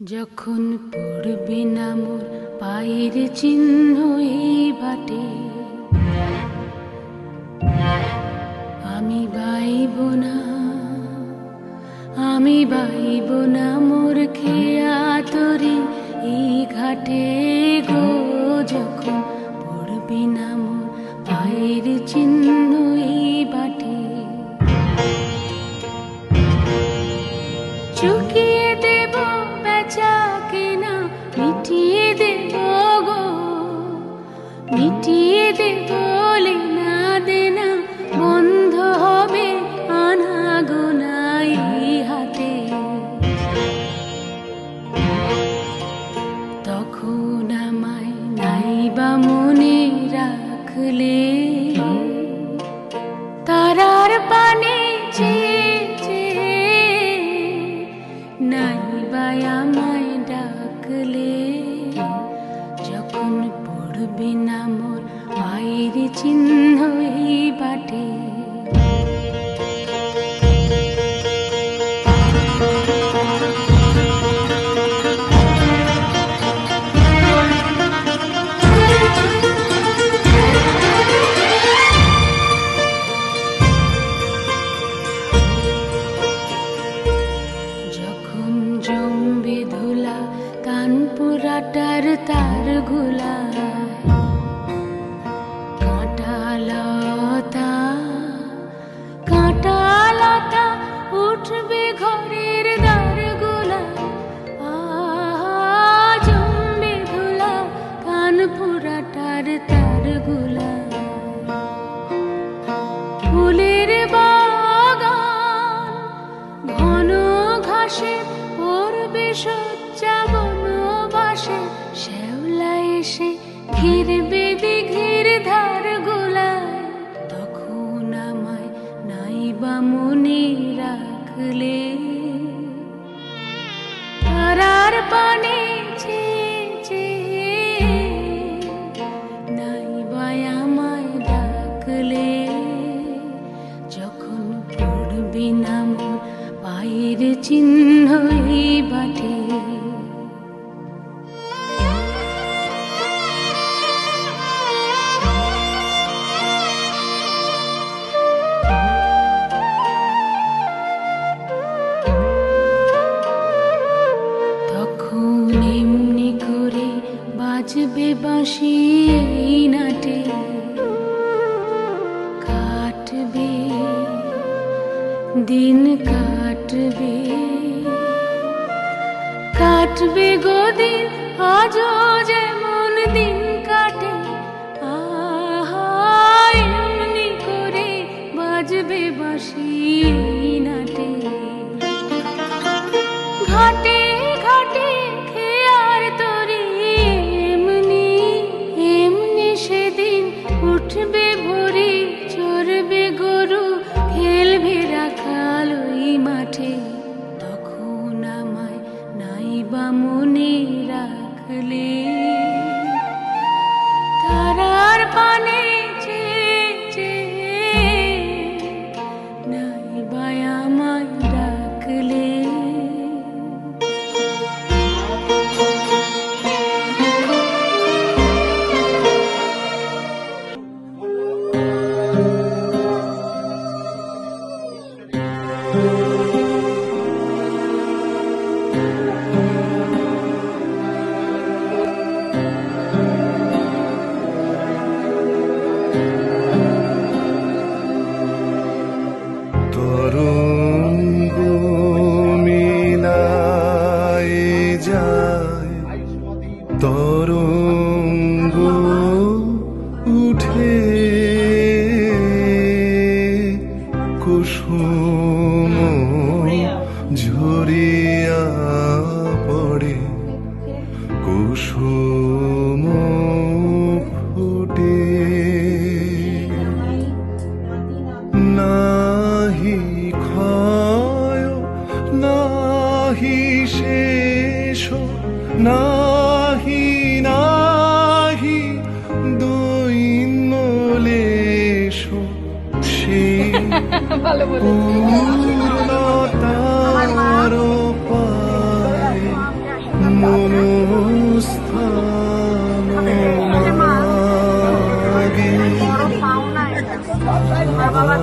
যখন পড়বে না মোর পায়ের চিহ্ন এই বাটে, আমি বাইব না, আমি বাইব না মোর খেয়া তরি এই ঘাটে গো। যখন পড়বে না মোর পায়ের চিহ্ন এই বাটে, চুকিয়ে দেব বেচা কেনা, মিটিয়ে দেব গো, মিটিয়ে দেব লেনা দেনা, বন্ধ হবে আনা গোনা এই হাতে। তখন আমায় নাইবা মনে রাখলে, তারার পানে নাইবা আমায় ডাকলে। যখন পড়বে না মোর পায়ের চিহ্ন এই বাটে, জমবে ধুলা কানপুরাটার তার গুলা, কাঁটালতা কাঁটালতা উঠবে ঘরের দ্বার গুলা। জমবে ধুলা কানপুরাটার তার গুলা, ফুলের বাগান ঘন ঘাসে পড়বে সজ্জা বনবাসে। শ্যাওলা এসে ঘিরবে দিঘির ধার গোলায়, তখন আমায় নাইবা মনে রাখলে, তারার পানে নাইবা আমায় ডাকলে। যখন পড়বে না মোর পায়ের চিহ্ন এই বাটে, তখন এমনি করে বাজবে বাঁশি এই নাটে। কাটবে দিন কাটবে, কাটবে গো দিন আজও যেমন দিন কাটে। এমনি করে বাজবে বাঁশি এই নাটে। ঘাটে ঘাটে খেয়ার তরি এমনি এমনি সেদিন উঠবে ভরি, চড়বে গরু খেলবে রাখাল ওই মাঠে। তখন আমায় নাইবা মনে রাখলে, তারার পানে নাইবা আমায় ডাকলে। তরঙ্গ মিলায় যায়, তরঙ্গ উঠে কুসুম ঝরিয়া পড়ে, কুসুম ফুটে। নাহি ক্ষয় নাহি শেষ, নাহি নাহি দৈন্য লেশ, সেই পূর্ণতার পায়